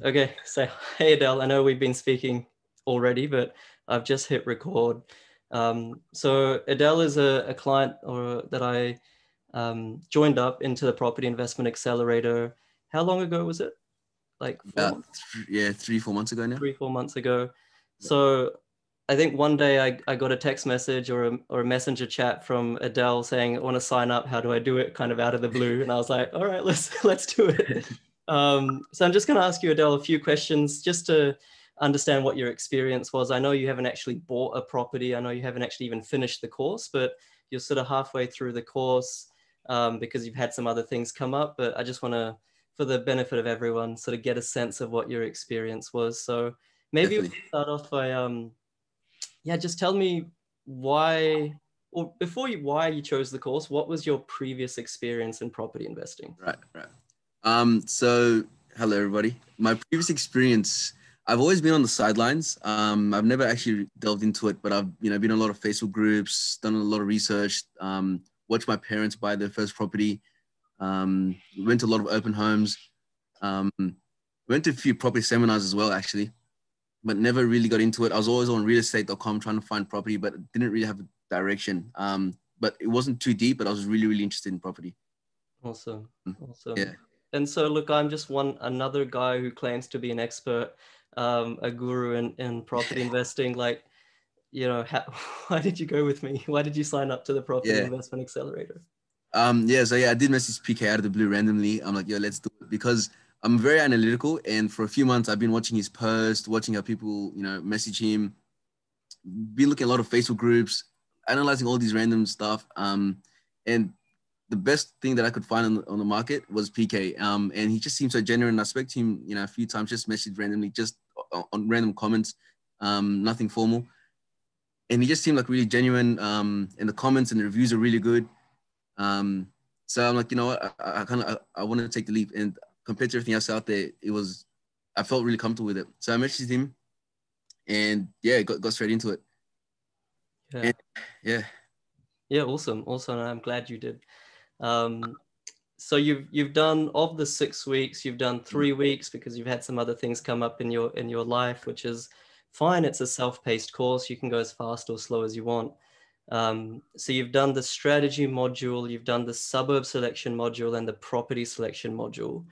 Okay, so hey Adele, I know we've been speaking already, but I've just hit record. So Adele is a client or that I joined up into the property investment accelerator. How long ago was it? Like 4 months, Yeah, 3, 4 months ago now. 3, 4 months ago. Yeah. So I think one day I got a text message or a messenger chat from Adele saying, I want to sign up. How do I do it? Kind of out of the blue. And I was like, all right, let's do it. So I'm just going to ask you, Adele, a few questions just to understand what your experience was. I know you haven't actually bought a property. I know you haven't actually even finished the course, but you're sort of halfway through the course because you've had some other things come up. But I just want to, for the benefit of everyone, sort of get a sense of what your experience was. So maybe we'll Definitely. start off by, yeah, just tell me why, or why you chose the course. What was your previous experience in property investing? Right, right. So hello everybody. My previous experience, I've always been on the sidelines. I've never actually delved into it, but I've been in a lot of Facebook groups, done a lot of research, watched my parents buy their first property, went to a lot of open homes, um, went to a few property seminars as well, actually, but never really got into it. I was always on realestate.com trying to find property, but didn't really have a direction. But it wasn't too deep, but I was really, really interested in property. Awesome. Yeah. Awesome. And so, look, I'm just another guy who claims to be an expert, a guru in property investing. Like, why did you go with me? Why did you sign up to the Property Yeah. Investment Accelerator? So I did message PK out of the blue randomly. I'm like, yo, let's do it because I'm very analytical. And for a few months, I've been watching his post, watching how people, message him, been looking at a lot of Facebook groups, analyzing all these random stuff. And the best thing that I could find on the market was PK. And he just seemed so genuine. I spoke to him, a few times, just messaged randomly, just on random comments, nothing formal. And he just seemed like really genuine. And the comments and the reviews are really good. Um, so I'm like, you know what, I want to take the leap. And compared to everything else out there, I felt really comfortable with it. So I messaged him, and yeah, got straight into it. Yeah. And yeah, Yeah. Awesome. Awesome. I'm glad you did. Um, so you've done of the 6 weeks, you've done 3 weeks because you've had some other things come up in your life, which is fine. It's a self-paced course. You can go as fast or slow as you want. So you've done the strategy module, you've done the suburb selection module, and the property selection module.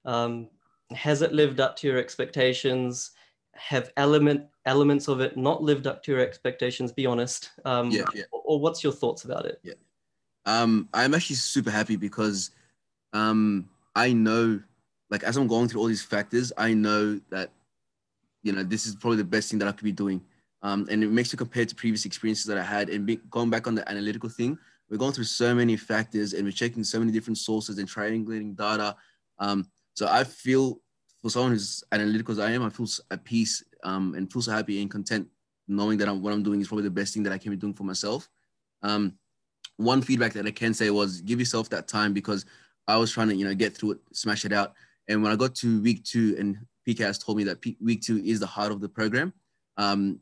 Um, has it lived up to your expectations? Have elements of it not lived up to your expectations? Be honest. yeah, yeah, Or what's your thoughts about it? yeah. I'm actually super happy because I know, like, as I'm going through all these factors, I know that this is probably the best thing that I could be doing. And it makes you compare to previous experiences that I had, and going back on the analytical thing. We're going through so many factors, and we're checking so many different sources and triangulating data. So I feel, for someone who's analytical as I am, I feel at peace, and feel so happy and content knowing that what I'm doing is probably the best thing that I can be doing for myself. Um, One feedback that I can say was give yourself that time, because I was trying to, get through it, smash it out. And when I got to week 2, and PK has told me that week 2 is the heart of the program,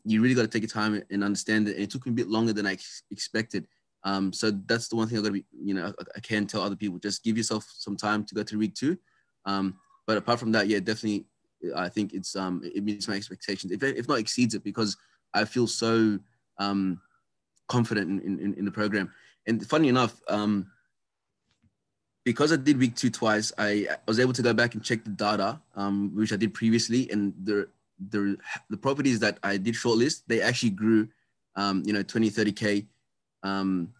you really got to take your time and understand it. And it took me a bit longer than I expected. So that's the one thing I got to be, I can tell other people, just give yourself some time to go through week 2. But apart from that, yeah, definitely, I think it meets my expectations, if not exceeds it, because I feel so confident in the program. And funny enough, because I did week 2 twice, I was able to go back and check the data, which I did previously, and the properties that I did shortlist, they actually grew, 20, 30K,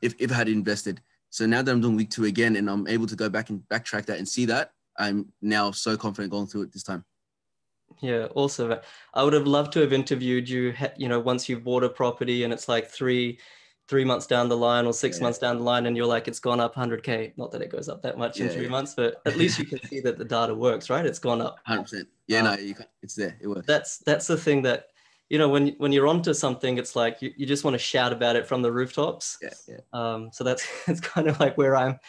if I had invested. So now that I'm doing week 2 again, and I'm able to go back and backtrack that and see that, I'm now so confident going through it this time. Yeah, also, I would have loved to have interviewed you, once you've bought a property and it's like three months down the line or six Yeah, months down the line, and you're like, it's gone up 100K. Not that it goes up that much in yeah, 3 months, but at least you can see that the data works, right? It's gone up. 100%. Yeah, Um, no, it's there. It works. that's the thing that, when you're onto something, it's like you just want to shout about it from the rooftops. Yeah, yeah. So that's it's kind of like where I'm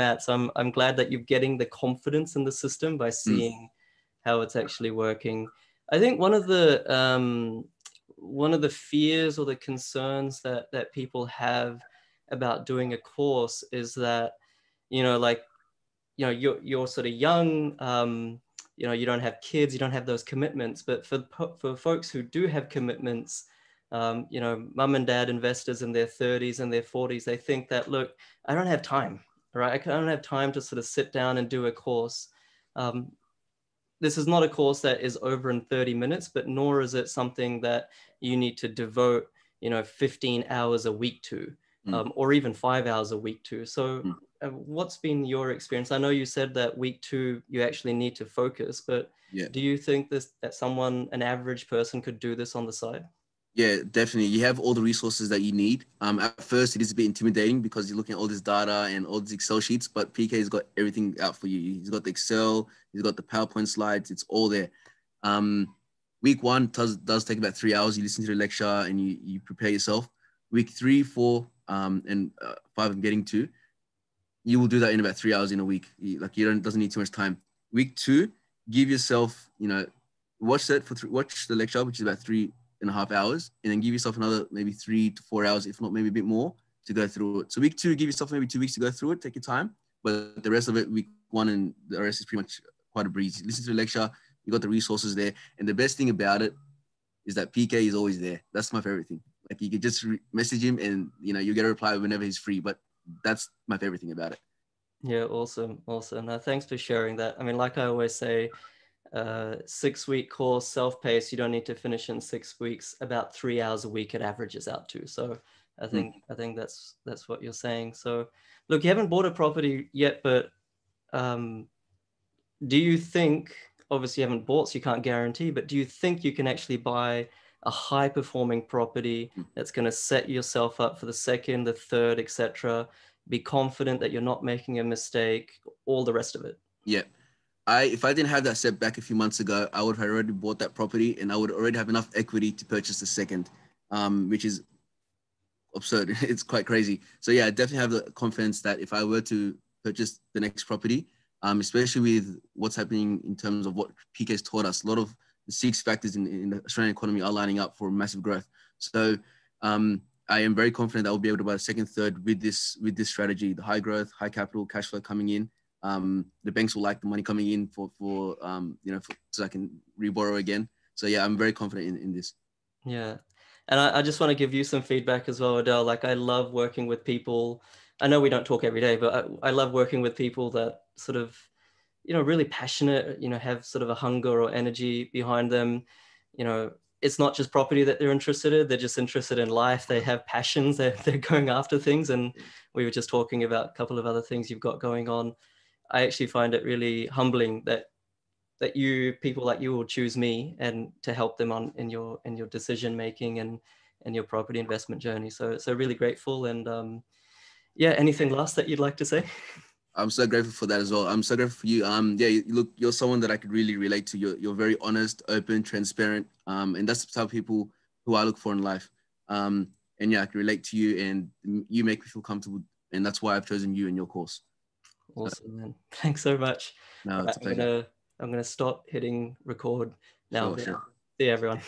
at. So I'm glad that you're getting the confidence in the system by Mm, seeing how it's actually working. I think one of the fears or the concerns that people have about doing a course is that, like, you're sort of young. you know, you don't have kids, you don't have those commitments. But for folks who do have commitments, you know, mum and dad investors in their 30s and their 40s, they think that, look, I don't have time, right? I don't have time to sort of sit down and do a course. This is not a course that is over in 30 minutes, but nor is it something that you need to devote, you know, 15 hours a week to, or even 5 hours a week to. So what's been your experience? I know you said that week 2, you actually need to focus, but do you think that someone, an average person, could do this on the side? Yeah, definitely. You have all the resources that you need. At first, it is a bit intimidating because you're looking at all this data and all these Excel sheets, but PK's got everything out for you. He's got the Excel, he's got the PowerPoint slides, it's all there. Week 1 does take about 3 hours. You listen to the lecture and you prepare yourself. Week 3, 4, and 5 I'm getting to, you will do that in about 3 hours in a week. Doesn't need too much time. Week 2, give yourself, watch the lecture, which is about 3.5 hours, and then give yourself another maybe 3 to 4 hours, if not maybe a bit more, to go through it. So week 2, give yourself maybe 2 weeks to go through it, take your time, but the rest of it, week 1 and the rest is pretty much quite a breeze. Listen to the lecture, you got the resources there, and the best thing about it is that PK is always there. That's my favorite thing. Like, you could just message him and you get a reply whenever he's free, but that's my favorite thing about it. Yeah, awesome. No, thanks for sharing that. I mean, like I always say, 6-week course, self-paced, you don't need to finish in 6 weeks. About 3 hours a week it averages out to. So I think that's what you're saying. So look, you haven't bought a property yet, but do you think, obviously you haven't bought, so you can't guarantee, but do you think you can actually buy a high performing property that's going to set yourself up for the second, the third, etc., be confident that you're not making a mistake, all the rest of it? Yeah. If I didn't have that setback a few months ago, I would have already bought that property and I would already have enough equity to purchase the second, which is absurd. It's quite crazy. So yeah, I definitely have the confidence that if I were to purchase the next property, especially with what's happening in terms of what PK's taught us, a lot of the 6 factors in the Australian economy are lining up for massive growth. So I am very confident that I'll be able to buy the second, third with this strategy, the high growth, high capital, cash flow coming in. The banks will like the money coming in for so I can reborrow again. So yeah, I'm very confident in this. Yeah. And I just want to give you some feedback as well, Adele. Like, I love working with people. I know we don't talk every day, but I love working with people that sort of, really passionate, have sort of a hunger or energy behind them. It's not just property that they're interested in. They're just interested in life. They have passions. They're going after things. And we were just talking about a couple of other things you've got going on. I actually find it really humbling that people like you will choose me and to help them in your decision making and your property investment journey. So really grateful. And yeah, anything last that you'd like to say? I'm so grateful for that as well. I'm so grateful for you. Yeah, look, you're someone that I could really relate to. You're very honest, open, transparent, and that's the type of people who I look for in life. And yeah, I can relate to you, and you make me feel comfortable, and that's why I've chosen you in your course. Awesome, man. Thanks so much. No, it's a pleasure. I'm gonna stop hitting record now. Sure. See you, everyone.